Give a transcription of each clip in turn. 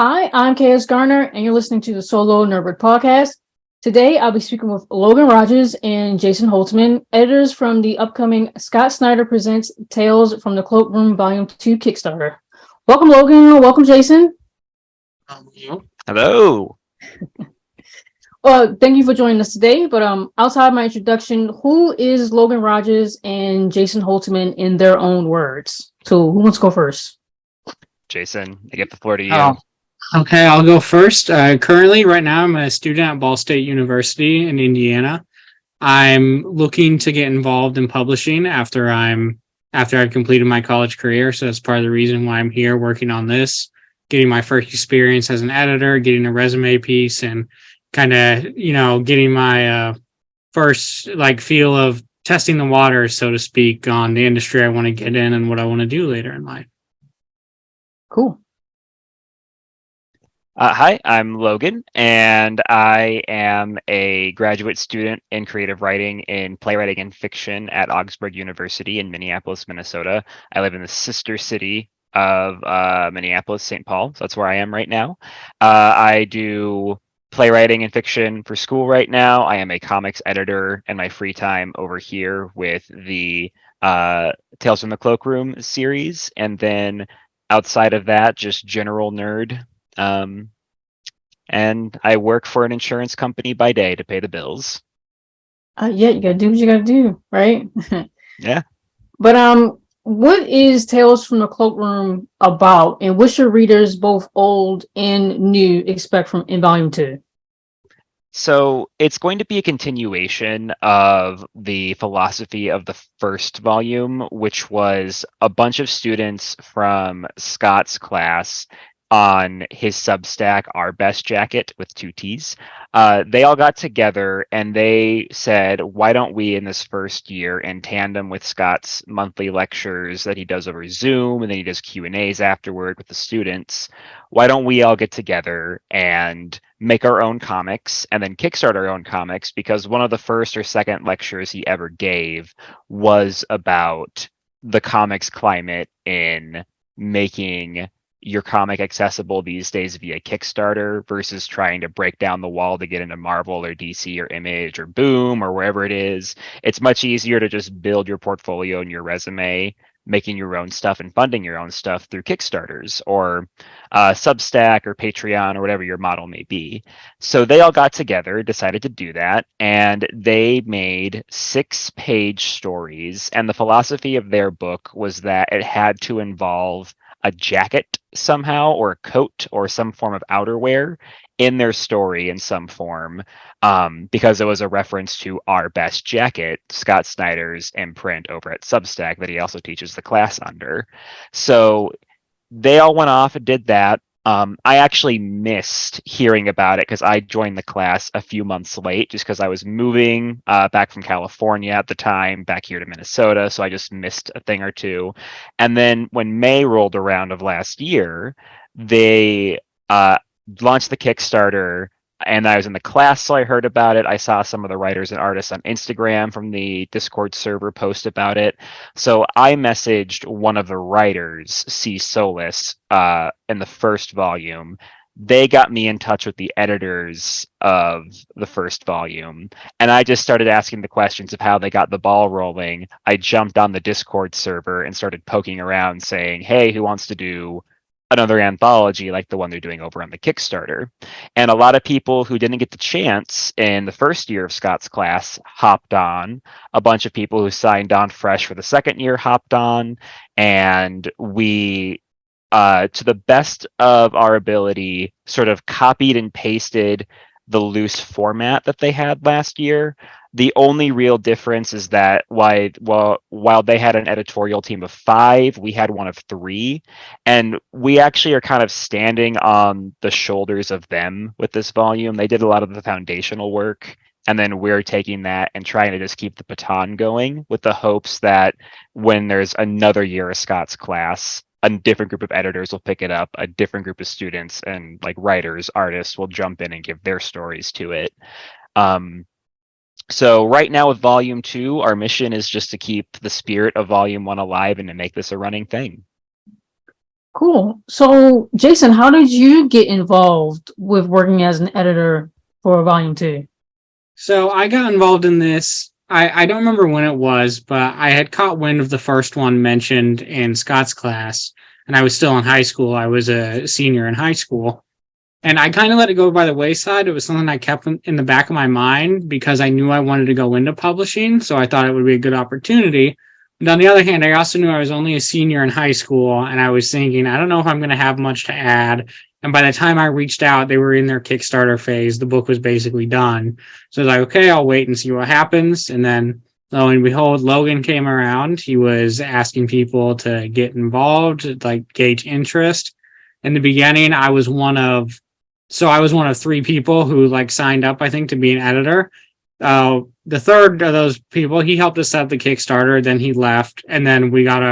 Hi, I'm KS Garner, and you're listening to the Solo Nerdbird podcast. Today, I'll be speaking with Logan Rodgers and Jason Holtzman, editors from the upcoming Scott Snyder Presents Tales from the Cloakroom Volume 2 Kickstarter. Welcome, Logan. Welcome, Jason. Hello. Well, thank you for joining us today. But outside my introduction, who is Logan Rodgers and Jason Holtzman in their own words? So, who wants to go first? Jason, I give the floor to you. Oh, okay, I'll go first. Currently, right now, I'm a student at Ball State University in Indiana. I'm looking to get involved in publishing after I've completed my college career. So that's part of the reason why I'm here working on this, getting my first experience as an editor, getting a resume piece, and kind of getting my first feel of testing the waters, so to speak, on the industry I want to get in and what I want to do later in life. Cool. Hi, I'm Logan, and I am a graduate student in creative writing in playwriting and fiction at Augsburg University in Minneapolis, Minnesota. I live in the sister city of Minneapolis, St. Paul. So that's where I am right now. I do playwriting and fiction for school right now. I am a comics editor in my free time over here with the Tales from the Cloakroom series, and then outside of that, just general nerd. And I work for an insurance company by day to pay the bills. Yeah, you gotta do what you gotta do, right? Yeah. But what is Tales from the Cloakroom about, and what should readers, both old and new, expect from in Volume 2? So it's going to be a continuation of the philosophy of the first volume, which was a bunch of students from Scott's class on his Substack, Our Best Jacket with two T's. They all got together and they said, why don't we in this first year, in tandem with Scott's monthly lectures that he does over Zoom, and then he does Q&As afterward with the students, why don't we all get together and make our own comics and then kickstart our own comics? Because one of the first or second lectures he ever gave was about the comics climate in making your comic accessible these days via Kickstarter versus trying to break down the wall to get into Marvel or DC or Image or Boom or wherever it is. It's much easier to just build your portfolio and your resume making your own stuff and funding your own stuff through Kickstarters or Substack or Patreon or whatever your model may be. So they all got together, decided to do that, and they made 6-page stories. And the philosophy of their book was that it had to involve a jacket somehow, or a coat, or some form of outerwear in their story in some form, because it was a reference to Our Best Jacket, Scott Snyder's imprint over at Substack that he also teaches the class under. So they all went off and did that. I actually missed hearing about it because I joined the class a few months late just because I was moving back from California at the time back here to Minnesota. So I just missed a thing or two. And then when May rolled around of last year, they launched the Kickstarter, and I was in the class, so I heard about it. I saw some of the writers and artists on Instagram from the Discord server post about it. So I messaged one of the writers, C. Solis, in the first volume. They got me in touch with the editors of the first volume, and I just started asking the questions of how they got the ball rolling. I jumped on the Discord server and started poking around saying, hey, who wants to do another anthology like the one they're doing over on the Kickstarter? And a lot of people who didn't get the chance in the first year of Scott's class hopped on. A bunch of people who signed on fresh for the second year hopped on. And we, to the best of our ability, sort of copied and pasted the loose format that they had last year. The only real difference is that while they had an editorial team of 5, we had one of 3, and we actually are kind of standing on the shoulders of them with this volume. They did a lot of the foundational work, and then we're taking that and trying to just keep the baton going with the hopes that when there's another year of Scott's class, a different group of editors will pick it up, a different group of students and like writers, artists will jump in and give their stories to it. So right now with Volume 2, our mission is just to keep the spirit of Volume 1 alive and to make this a running thing. Cool. So, Jason, how did you get involved with working as an editor for Volume 2? So I got involved in this. I don't remember when it was, but I had caught wind of the first one mentioned in Scott's class, and I was still in high school. I was a senior in high school. And I kind of let it go by the wayside. It was something I kept in the back of my mind because I knew I wanted to go into publishing. So I thought it would be a good opportunity. But on the other hand, I also knew I was only a senior in high school. And I was thinking, I don't know if I'm going to have much to add. And by the time I reached out, they were in their Kickstarter phase. The book was basically done. So I was like, okay, I'll wait and see what happens. And then lo and behold, Logan came around. He was asking people to get involved, like gauge interest. In the beginning, I was one of 3 people who like signed up, I think, to be an editor. The third of those people, he helped us set up the Kickstarter, then he left, and then we got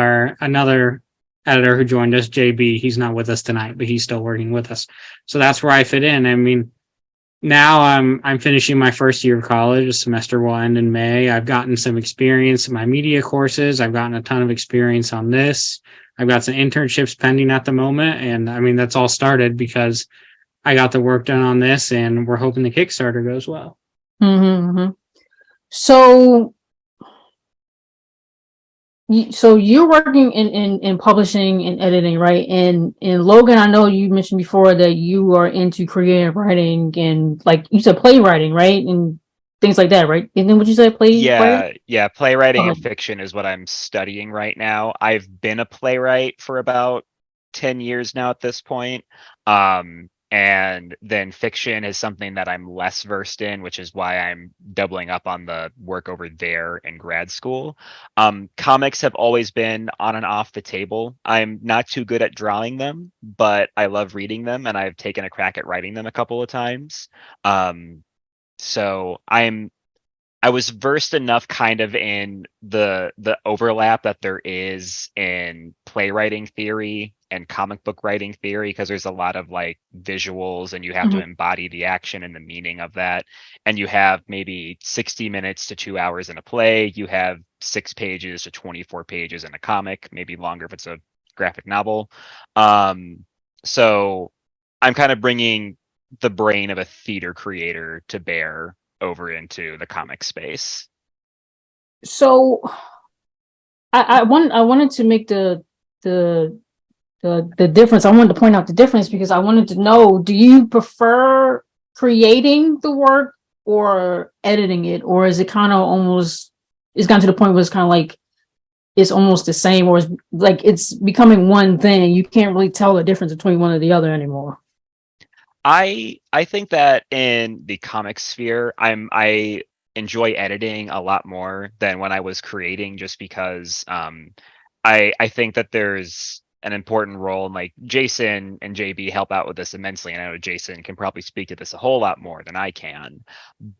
another editor who joined us, JB. He's not with us tonight, but he's still working with us. So that's where I fit in. I mean, now I'm finishing my first year of college. The semester will end in May. I've gotten some experience in my media courses. I've gotten a ton of experience on this. I've got some internships pending at the moment, and I mean that's all started because I got the work done on this, and we're hoping the Kickstarter goes well. Mm-hmm. So you're working in publishing and editing, right? And Logan, I know you mentioned before that you are into creative writing and like you said playwriting, right? And things like that, right? And then what you say, playwriting? Yeah, playwriting and Okay. fiction is what I'm studying right now. I've been a playwright for about 10 years now at this point. And then fiction is something that I'm less versed in, which is why I'm doubling up on the work over there in grad school. Comics have always been on and off the table. I'm not too good at drawing them, but I love reading them, and I've taken a crack at writing them a couple of times. So I was versed enough kind of in the overlap that there is in playwriting theory and comic book writing theory, because there's a lot of like visuals and you have to Mhm. embody the action and the meaning of that. And you have maybe 60 minutes to 2 hours in a play. You have 6 pages to 24 pages in a comic, maybe longer if it's a graphic novel. So I'm kind of bringing the brain of a theater creator to bear over into the comic space. So I wanted to make the difference. I wanted to point out the difference because I wanted to know, do you prefer creating the work or editing it? Or is it kind of almost, it's gotten to the point where it's kind of like, it's almost the same, or it's like it's becoming one thing. You can't really tell the difference between one or the other anymore. I think that in the comic sphere, I enjoy editing a lot more than when I was creating, just because I think that there's an important role, and like Jason and JB help out with this immensely, and I know Jason can probably speak to this a whole lot more than I can,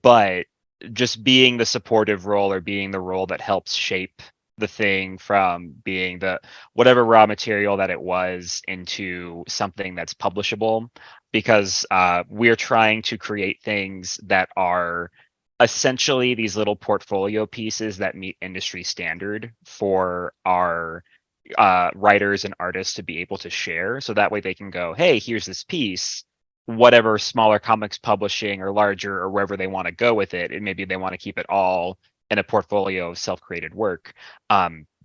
but just being the supportive role or being the role that helps shape the thing from being the whatever raw material that it was into something that's publishable, because we're trying to create things that are essentially these little portfolio pieces that meet industry standard for our writers and artists to be able to share, so that way they can go, hey, here's this piece, whatever smaller comics publishing or larger or wherever they want to go with it, and maybe they want to keep it all in a portfolio of self-created work,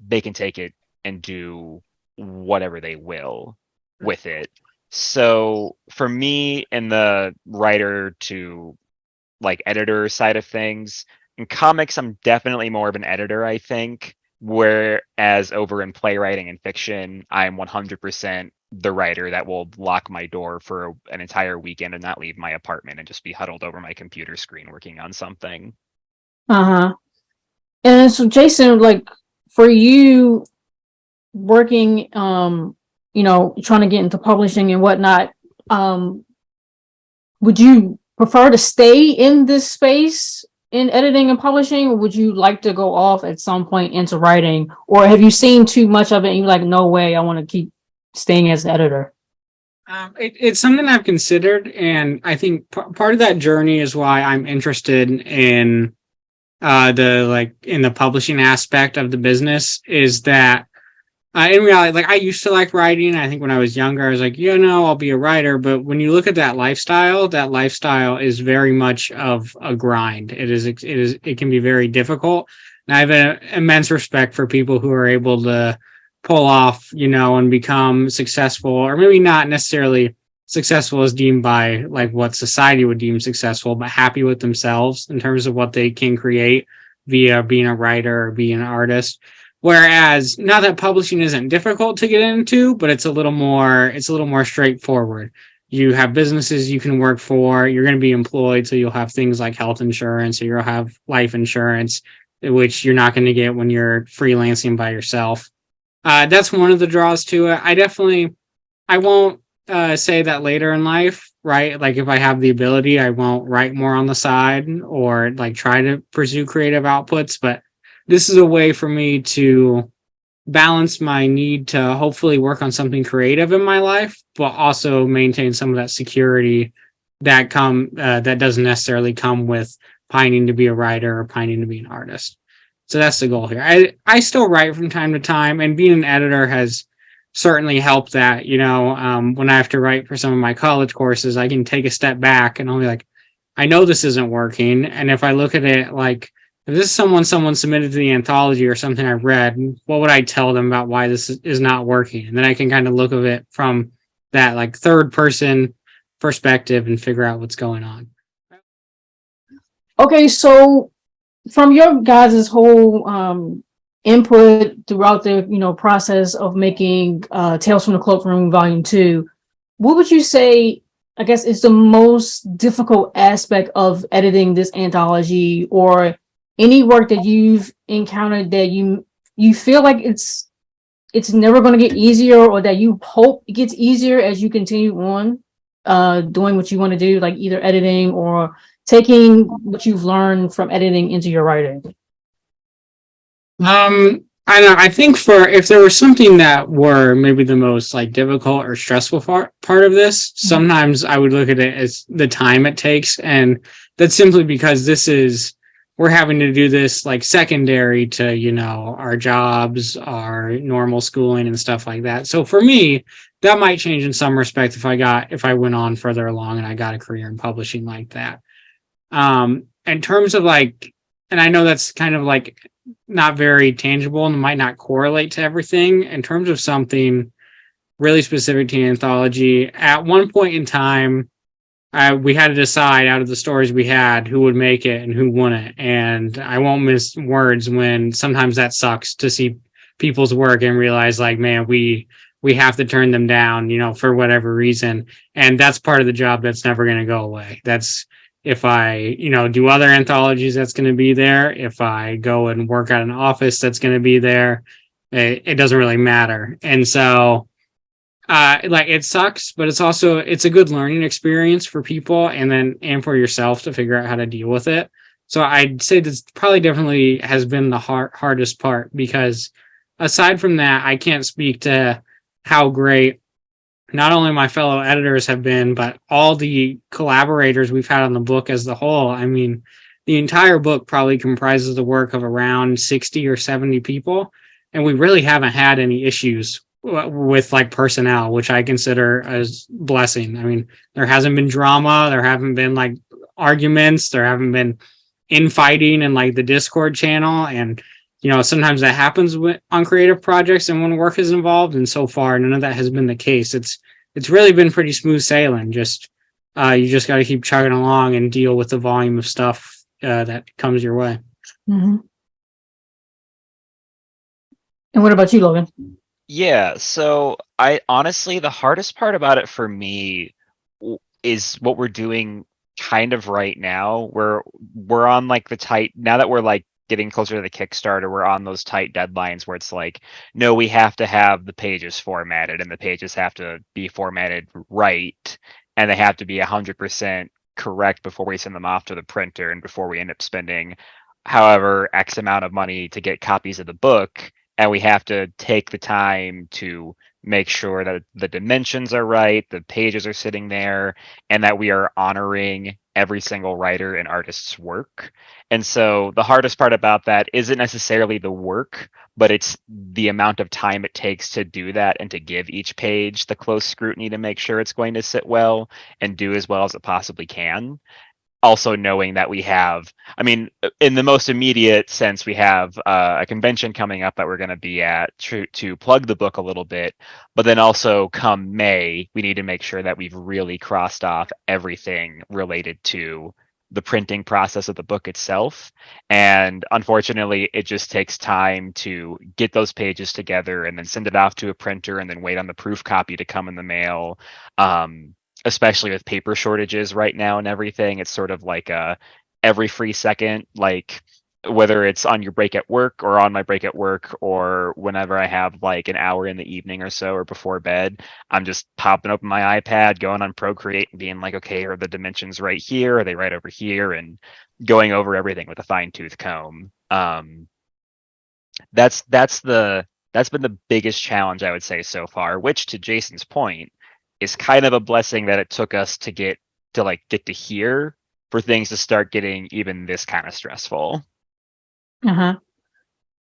they can take it and do whatever they will with it. So for me, in the writer to like editor side of things, in comics, I'm definitely more of an editor, I think. Whereas over in playwriting and fiction, I'm 100% the writer that will lock my door for an entire weekend and not leave my apartment and just be huddled over my computer screen working on something. Uh-huh. And so Jason, like for you working, trying to get into publishing and whatnot, would you prefer to stay in this space in editing and publishing, or would you like to go off at some point into writing? Or have you seen too much of it and you're like, no way, I want to keep staying as an editor? It's something I've considered, and I think part of that journey is why I'm interested in in the publishing aspect of the business, is that In reality, like I used to like writing. I think when I was younger, I was like, I'll be a writer. But when you look at that lifestyle is very much of a grind. It can be very difficult. And I have an immense respect for people who are able to pull off, and become successful, or maybe not necessarily successful as deemed by like what society would deem successful, but happy with themselves in terms of what they can create via being a writer or being an artist. Whereas not that publishing isn't difficult to get into, but it's a little more straightforward. You have businesses you can work for, you're going to be employed, so you'll have things like health insurance, or you'll have life insurance, which you're not going to get when you're freelancing by yourself. That's one of the draws to it. I won't say that later in life, right? Like if I have the ability, I won't write more on the side or like try to pursue creative outputs, but this is a way for me to balance my need to hopefully work on something creative in my life, but also maintain some of that security that doesn't necessarily come with pining to be a writer or pining to be an artist. So that's the goal here. I still write from time to time, and being an editor has certainly helped that. When I have to write for some of my college courses, I can take a step back and I'll be like, I know this isn't working. And if I look at it like, if this is someone submitted to the anthology or something I've read, what would I tell them about why this is not working? And then I can kind of look at it from that like third person perspective and figure out what's going on. Okay, so from your guys' whole input throughout the process of making Tales from the Cloakroom Volume 2, what would you say, I guess, is the most difficult aspect of editing this anthology, or any work that you've encountered that you feel like it's never going to get easier, or that you hope it gets easier as you continue on doing what you want to do, like either editing or taking what you've learned from editing into your writing? I know. I think if there was something that were maybe the most like difficult or stressful part of this, sometimes I would look at it as the time it takes, and that's simply because we're having to do this like secondary to our jobs, our normal schooling and stuff like that. So for me, that might change in some respect if I went on further along and I got a career in publishing like that. In terms of like, and I know that's kind of like not very tangible and might not correlate to everything. In terms of something really specific to anthology, at one point in time, we had to decide out of the stories we had who would make it and who wouldn't. And I won't miss words when sometimes that sucks to see people's work and realize like, man, we have to turn them down, for whatever reason. And that's part of the job that's never going to go away. That's, if I, do other anthologies, that's going to be there. If I go and work at an office, that's going to be there. It doesn't really matter. And so, like it sucks, but it's a good learning experience for people and for yourself to figure out how to deal with it. So I'd say this probably definitely has been the hardest part, because aside from that, I can't speak to how great not only my fellow editors have been, but all the collaborators we've had on the book as the whole. I mean, the entire book probably comprises the work of around 60 or 70 people, and we really haven't had any issues with like personnel, which I consider as blessing. I mean, there hasn't been drama, there haven't been like arguments, there haven't been infighting in like the Discord channel, and sometimes that happens on creative projects and when work is involved, and so far none of that has been the case. It's really been pretty smooth sailing. Just you just got to keep chugging along and deal with the volume of stuff that comes your way. Mm-hmm. And what about you, Logan? Yeah, so I honestly, the hardest part about it for me is what we're doing kind of right now. We're on like now that we're like getting closer to the Kickstarter, we're on those tight deadlines where it's like, no, we have to have the pages formatted, and the pages have to be formatted right, and they have to be 100% correct before we send them off to the printer and before we end up spending however X amount of money to get copies of the book. And we have to take the time to make sure that the dimensions are right, the pages are sitting there, and that we are honoring every single writer and artist's work. And so the hardest part about that isn't necessarily the work, but it's the amount of time it takes to do that and to give each page the close scrutiny to make sure it's going to sit well and do as well as it possibly can. Also knowing that we have, I mean, in the most immediate sense, we have a convention coming up that we're going to be at to plug the book a little bit, but then also come May, we need to make sure that we've really crossed off everything related to the printing process of the book itself. And unfortunately, it just takes time to get those pages together and then send it off to a printer and then wait on the proof copy to come in the mail. Especially with paper shortages right now and everything, it's sort of like every free second, like whether it's on your break at work or on my break at work or whenever I have like an hour in the evening or so or before bed, I'm just popping open my iPad, going on Procreate and being like, okay, are the dimensions right here? Are they right over here? And going over everything with a fine tooth comb. That's been the biggest challenge I would say so far, which to Jason's point is kind of a blessing that it took us to get to here for things to start getting even this kind of stressful. Uh-huh.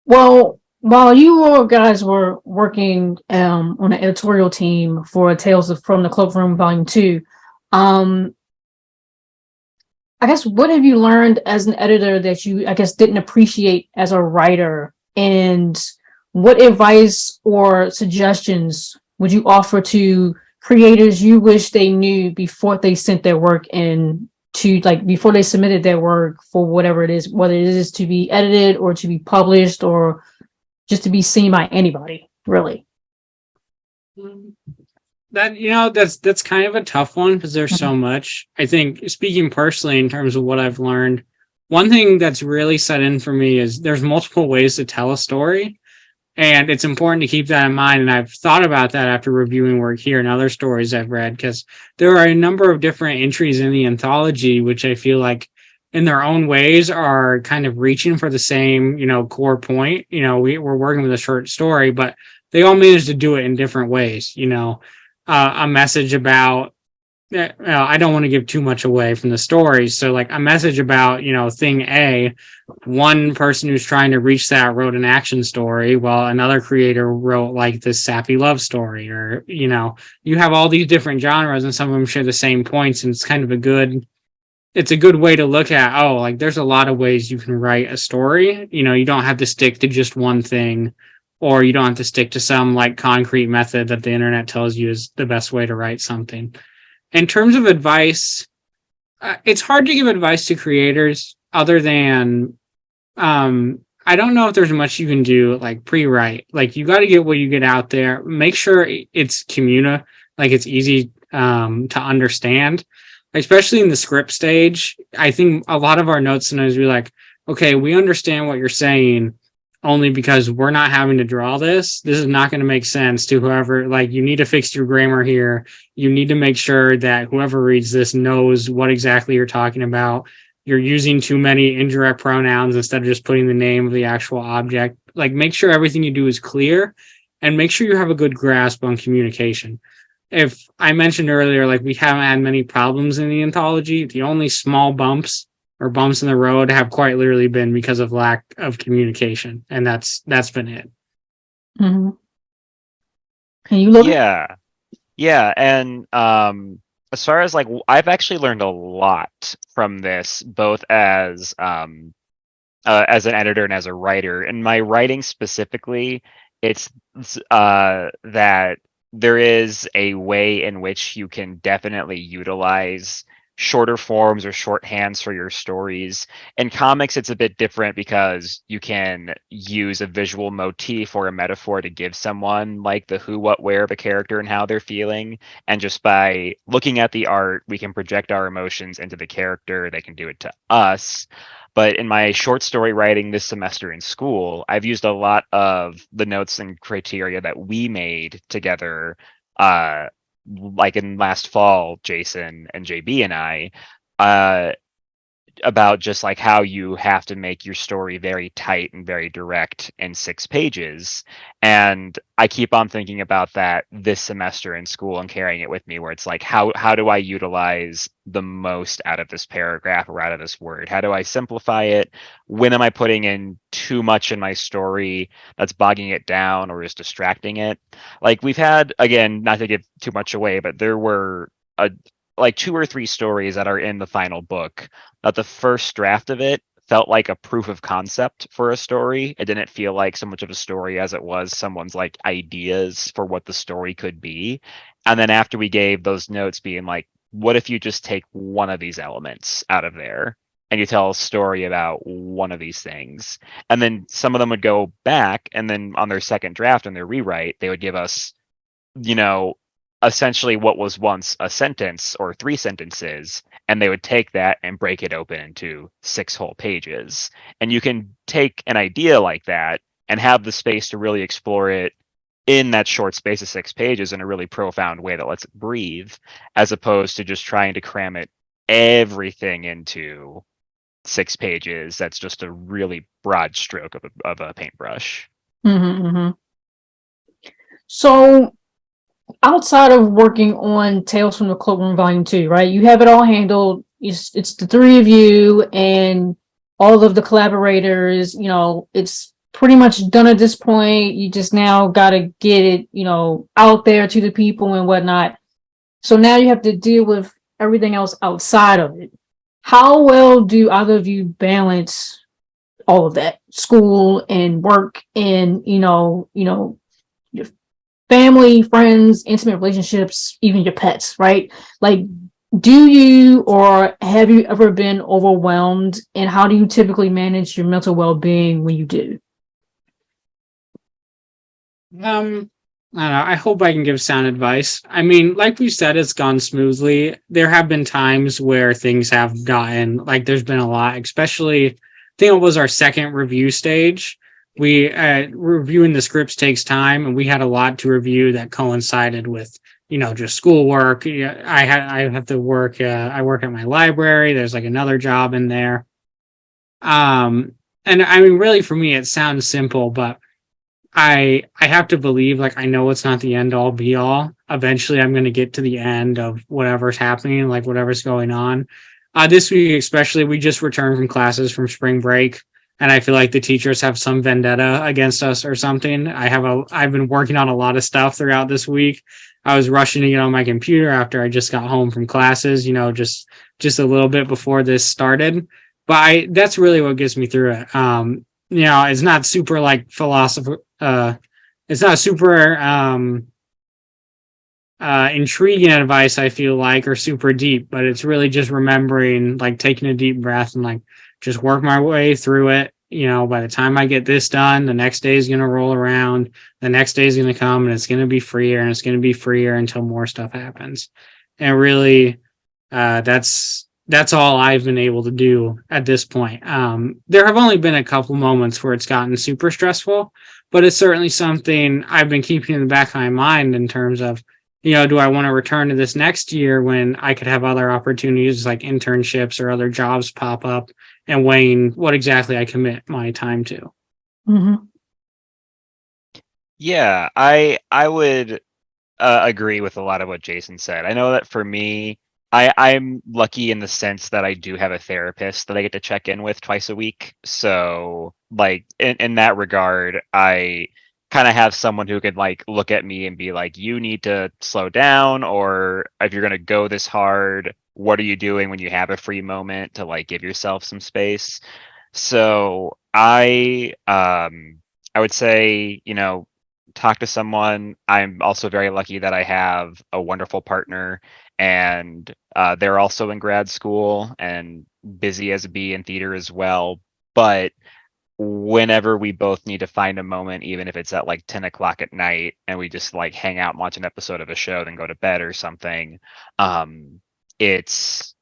Well, while you all guys were working on an editorial team for from the Cloakroom Volume 2, I guess what have you learned as an editor that you, I guess, didn't appreciate as a writer? And what advice or suggestions would you offer to creators you wish they knew before they sent their work in to, like, before they submitted their work for whatever it is, whether it is to be edited or to be published or just to be seen by anybody, really? That's kind of a tough one because there's so much. I think, speaking personally in terms of what I've learned, one thing that's really set in for me is there's multiple ways to tell a story. And it's important to keep that in mind. And I've thought about that after reviewing work here and other stories I've read, because there are a number of different entries in the anthology, which I feel like in their own ways are kind of reaching for the same, core point. We're working with a short story, but they all manage to do it in different ways. A message about, I don't want to give too much away from the story. So like a message about, thing A, one person who's trying to reach that wrote an action story, while another creator wrote like this sappy love story, or, you have all these different genres and some of them share the same points. And it's kind of a good way to look at, like there's a lot of ways you can write a story. You don't have to stick to just one thing, or you don't have to stick to some like concrete method that the internet tells you is the best way to write something. In terms of advice, it's hard to give advice to creators other than, I don't know if there's much you can do like pre-write. Like you got to get what you get out there. Make sure it's it's easy to understand, especially in the script stage. I think a lot of our notes sometimes be like, okay, we understand what you're saying, only because we're not having to draw this. This is not going to make sense to whoever, like, you need to fix your grammar here. You need to make sure that whoever reads this knows what exactly you're talking about. You're using too many indirect pronouns instead of just putting the name of the actual object. Like, make sure everything you do is clear, and make sure you have a good grasp on communication. If I mentioned earlier, like, we haven't had many problems in the anthology, the only small bumps or bumps in the road have quite literally been because of lack of communication. And that's been it. Mm-hmm. Can you look? Yeah. And as far as like, I've actually learned a lot from this, both as an editor and as a writer. In my writing specifically, it's that there is a way in which you can definitely utilize shorter forms or shorthands for your stories. In comics, it's a bit different because you can use a visual motif or a metaphor to give someone like the who, what, where of a character and how they're feeling. And just by looking at the art, we can project our emotions into the character. They can do it to us. But in my short story writing this semester in school, I've used a lot of the notes and criteria that we made together, like in last fall, Jason and JB and I, about just like how you have to make your story very tight and very direct in 6 pages. And I keep on thinking about that this semester in school and carrying it with me, where it's like, how do I utilize the most out of this paragraph or out of this word? How do I simplify it? When am I putting in too much in my story that's bogging it down or is distracting it? Like we've had, again, not to give too much away, but there were a like 2 or 3 stories that are in the final book that the first draft of it felt like a proof of concept for a story. It didn't feel like so much of a story as it was someone's like ideas for what the story could be. And then after we gave those notes being like, what if you just take one of these elements out of there and you tell a story about one of these things? And then some of them would go back, and then on their second draft and their rewrite, they would give us, you know, essentially what was once a sentence or 3 sentences, and they would take that and break it open into 6 whole pages. And you can take an idea like that and have the space to really explore it in that short space of 6 pages in a really profound way that lets it breathe, as opposed to just trying to cram it everything into 6 pages. That's just a really broad stroke of a paintbrush. Mm-hmm, mm-hmm. So outside of working on Tales from the Cloakroom Volume 2, right? You have it all handled. It's the 3 of you and all of the collaborators. It's pretty much done at this point. You just now got to get it, out there to the people and whatnot. So now you have to deal with everything else outside of it. How well do either of you balance all of that, school and work and, your family, friends, intimate relationships, even your pets, right? Like, do you or have you ever been overwhelmed, and how do you typically manage your mental well-being when you do? I don't know. I hope I can give sound advice. I mean, like we said, it's gone smoothly. There have been times where things have gotten, like, there's been a lot, especially, I think it was our second review stage. We reviewing the scripts takes time, and we had a lot to review that coincided with, just schoolwork. Yeah, I have to work. I work at my library. There's like another job in there. And I mean, really, for me, it sounds simple, but I have to believe, like, I know it's not the end all be all. Eventually I'm going to get to the end of whatever's happening, like whatever's going on. This week especially, we just returned from classes from spring break, and I feel like the teachers have some vendetta against us or something. I've been working on a lot of stuff throughout this week. I was rushing to get on my computer after I just got home from classes, just a little bit before this started. But that's really what gets me through it. It's not super like philosopher. It's not super intriguing advice, I feel like, or super deep, but it's really just remembering, like, taking a deep breath and, like, just work my way through it. By the time I get this done, the next day is going to roll around, the next day is going to come, and it's going to be freer, and it's going to be freer until more stuff happens. And really, that's all I've been able to do at this point. There have only been a couple moments where it's gotten super stressful, but it's certainly something I've been keeping in the back of my mind in terms of, do I want to return to this next year when I could have other opportunities like internships or other jobs pop up, and weighing what exactly I commit my time to. Mm-hmm. Yeah, I would agree with a lot of what Jason said. I know that for me, I'm lucky in the sense that I do have a therapist that I get to check in with twice a week. So, like, in that regard, I kind of have someone who could, like, look at me and be like, you need to slow down, or if you're going to go this hard, what are you doing when you have a free moment to, like, give yourself some space? So I would say, talk to someone. I'm also very lucky that I have a wonderful partner, and they're also in grad school and busy as a bee in theater as well. But whenever we both need to find a moment, even if it's at like 10 o'clock at night, and we just like hang out and watch an episode of a show, then go to bed or something, it's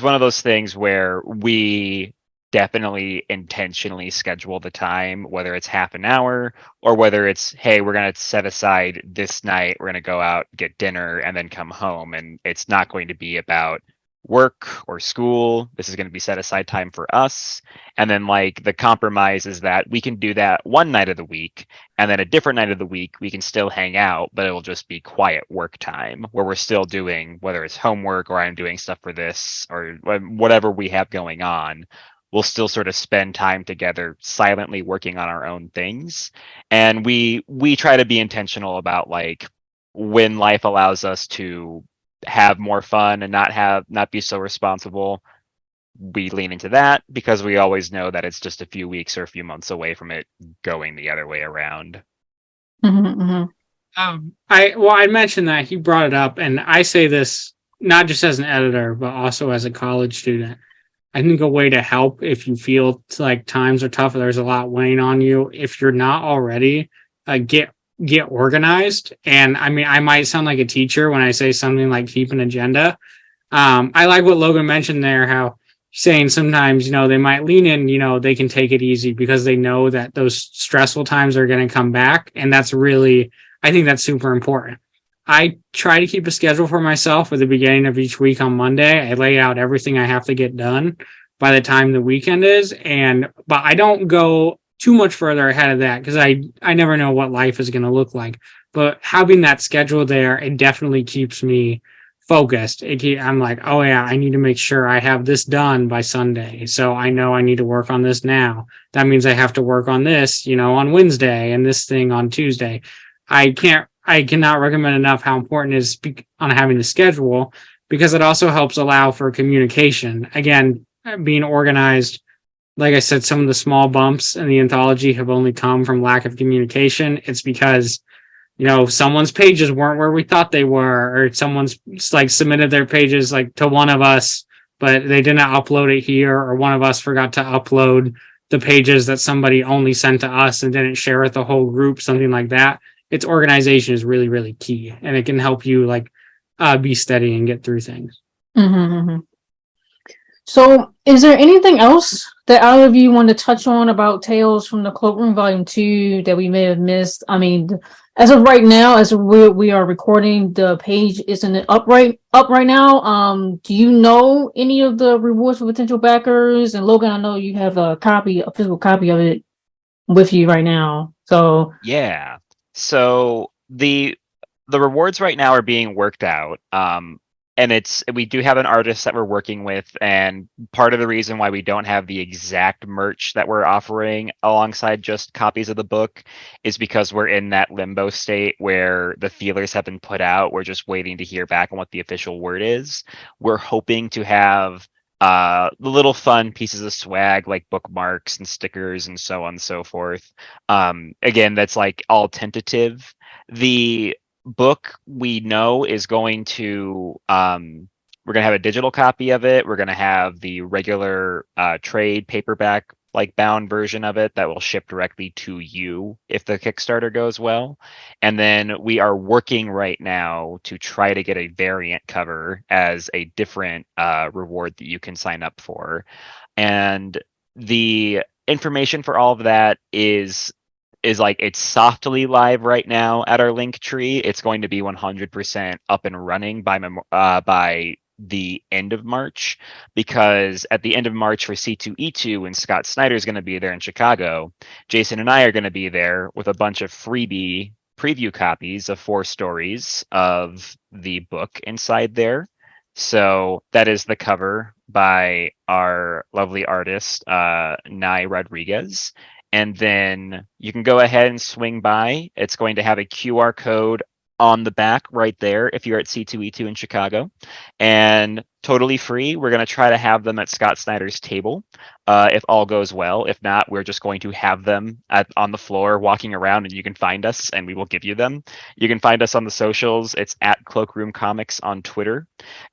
one of those things where we definitely intentionally schedule the time, whether it's half an hour or whether it's, hey, we're going to set aside this night, we're going to go out, get dinner, and then come home. And it's not going to be about work or school. This is going to be set aside time for us. And then like the compromise is that we can do that one night of the week, and then a different night of the week we can still hang out, but it will just be quiet work time where we're still doing, whether it's homework or I'm doing stuff for this or whatever we have going on. We'll still sort of spend time together silently working on our own things. And we try to be intentional about like when life allows us to have more fun and not be so responsible, we lean into that because we always know that it's just a few weeks or a few months away from it going the other way around. I mentioned that he brought it up, and I say this not just as an editor, but also as a college student. I think a way to help if you feel like times are tough, or there's a lot weighing on you, if you're not already, get organized. And I mean, I might sound like a teacher when I say something like keep an agenda. I like what Logan mentioned there, how saying sometimes, they might lean in, they can take it easy because they know that those stressful times are going to come back. And that's really, I think that's super important. I try to keep a schedule for myself at the beginning of each week on Monday. I lay out everything I have to get done by the time the weekend is. But I don't go too much further ahead of that because I never know what life is going to look like. But having that schedule there, it definitely keeps me focused. I'm like, oh yeah, I need to make sure I have this done by Sunday. So I know I need to work on this now. That means I have to work on this, on Wednesday and this thing on Tuesday. I cannot recommend enough how important it is on having the schedule because it also helps allow for communication. Again, being organized, like I said, some of the small bumps in the anthology have only come from lack of communication. It's because, someone's pages weren't where we thought they were, or someone's like submitted their pages like to one of us, but they didn't upload it here, or one of us forgot to upload the pages that somebody only sent to us and didn't share with the whole group, something like that. Its organization is really, really key, and it can help you be steady and get through things. So, is there anything else that either of you want to touch on about Tales from the Cloakroom Volume 2 that we may have missed? I mean, as of right now, as we are recording, the page isn't up right now. Do you know any of the rewards for potential backers? And Logan, I know you have a physical copy of it with you right now. So yeah. So the rewards right now are being worked out. And we do have an artist that we're working with, and part of the reason why we don't have the exact merch that we're offering alongside just copies of the book is because we're in that limbo state where the feelers have been put out. We're just waiting to hear back on what the official word is. We're hoping to have the little fun pieces of swag like bookmarks and stickers and so on and so forth. Again, that's like all tentative. The book we know is going to we're going to have a digital copy of it. We're going to have the regular trade paperback like bound version of it that will ship directly to you if the Kickstarter goes well. And then we are working right now to try to get a variant cover as a different reward that you can sign up for. And the information for all of that is like it's softly live right now at our link tree. It's going to be 100% up and running by the end of March, because at the end of March for C2E2, when Scott Snyder is going to be there in Chicago, Jason and I are going to be there with a bunch of freebie preview copies of 4 stories of the book inside there. So that is the cover by our lovely artist, Nye Rodriguez. And then you can go ahead and swing by. It's going to have a QR code on the back right there if you're at C2E2 in Chicago. And totally free. We're going to try to have them at Scott Snyder's table if all goes well. If not, we're just going to have them on the floor walking around, and you can find us and we will give you them. You can find us on the socials. It's at Cloakroom Comics on Twitter.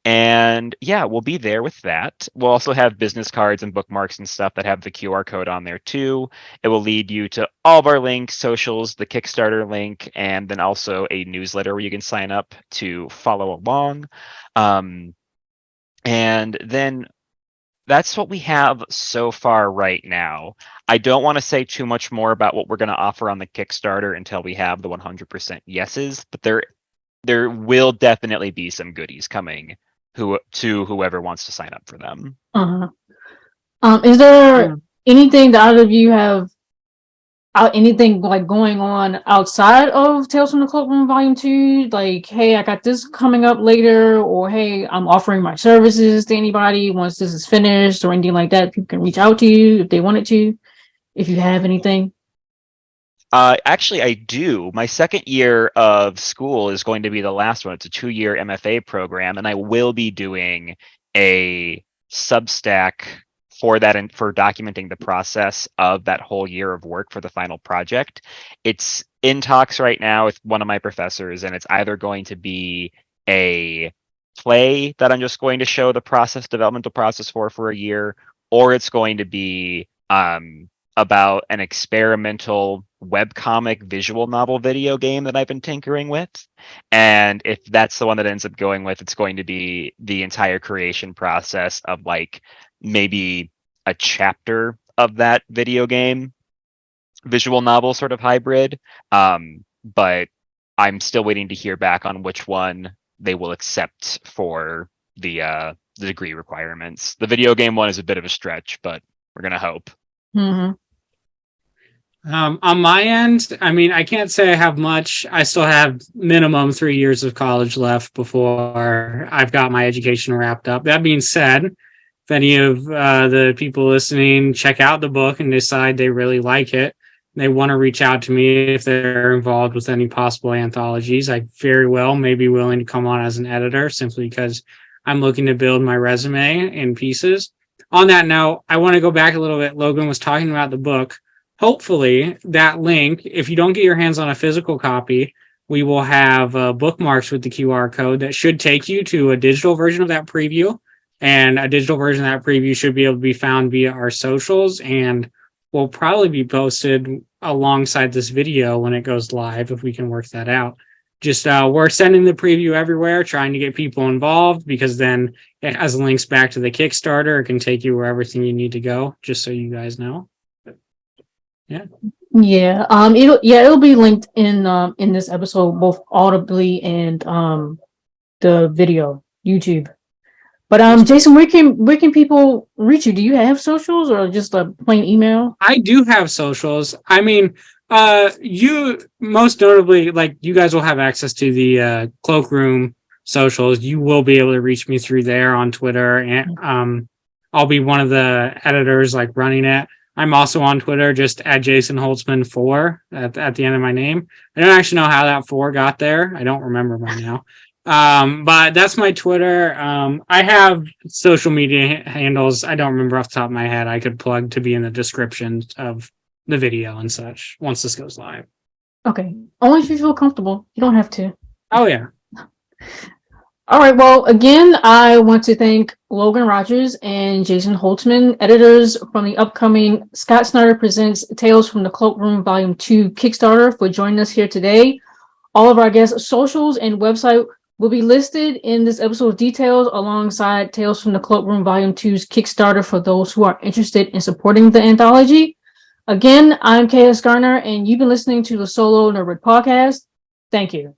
And yeah, we'll be there with that. We'll also have business cards and bookmarks and stuff that have the QR code on there too. It will lead you to all of our links, socials, the Kickstarter link, and then also a newsletter where you can sign up to follow along. And then that's what we have so far right now. I don't want to say too much more about what we're going to offer on the Kickstarter until we have the 100% yeses, but there will definitely be some goodies coming to whoever wants to sign up for them. Uh-huh. Is there anything that either of you have anything like going on outside of Tales from the Cloakroom Volume 2? Like, hey, I got this coming up later, or hey, I'm offering my services to anybody once this is finished, or anything like that. People can reach out to you if they wanted to, if you have anything. Actually, I do. My second year of school is going to be the last one. It's a 2-year MFA program, and I will be doing a Substack for that and for documenting the process of that whole year of work for the final project. It's in talks right now with one of my professors, and it's either going to be a play that I'm just going to show the developmental process for a year, or it's going to be about an experimental webcomic visual novel video game that I've been tinkering with. And if that's the one that ends up going with, it's going to be the entire creation process of like maybe a chapter of that video game visual novel sort of hybrid. But I'm still waiting to hear back on which one they will accept for the degree requirements. The video game one is a bit of a stretch, but we're going to hope. Mm-hmm. On my end, I mean, I can't say I have much. I still have minimum 3 years of college left before I've got my education wrapped up. That being said, if any of the people listening check out the book and decide they really like it, they want to reach out to me if they're involved with any possible anthologies, I very well may be willing to come on as an editor simply because I'm looking to build my resume in pieces. On that note, I want to go back a little bit. Logan was talking about the book. Hopefully that link, if you don't get your hands on a physical copy, we will have bookmarks with the QR code that should take you to a digital version of that preview. And a digital version of that preview should be able to be found via our socials and will probably be posted alongside this video when it goes live, if we can work that out. Just we're sending the preview everywhere, trying to get people involved, because then it has links back to the Kickstarter. It can take you where everything you need to go, just so you guys know. Yeah. It'll be linked in this episode, both audibly and the video, YouTube. But Jason, where can people reach you? Do you have socials or just a plain email? I do have socials. I mean, you most notably, like, you guys will have access to the Cloakroom socials. You will be able to reach me through there on Twitter, and I'll be one of the editors like running it. I'm also on Twitter, just at Jason Holtzman 4 at the end of my name. I don't actually know how that 4 got there. I don't remember right now. But that's my Twitter. I have social media handles. I don't remember off the top of my head. I could plug to be in the description of the video and such once this goes live. Okay. Only if you feel comfortable. You don't have to. Oh, yeah. All right. Well, again, I want to thank Logan Rodgers and Jason Holtzman, editors from the upcoming Scott Snyder Presents Tales from the Cloakroom Volume 2 Kickstarter, for joining us here today. All of our guests' socials and website will be listed in this episode's details alongside Tales from the Cloakroom Volume 2's Kickstarter for those who are interested in supporting the anthology. Again, I'm K.S. Garner, and you've been listening to the Solo Nerdbird Podcast. Thank you.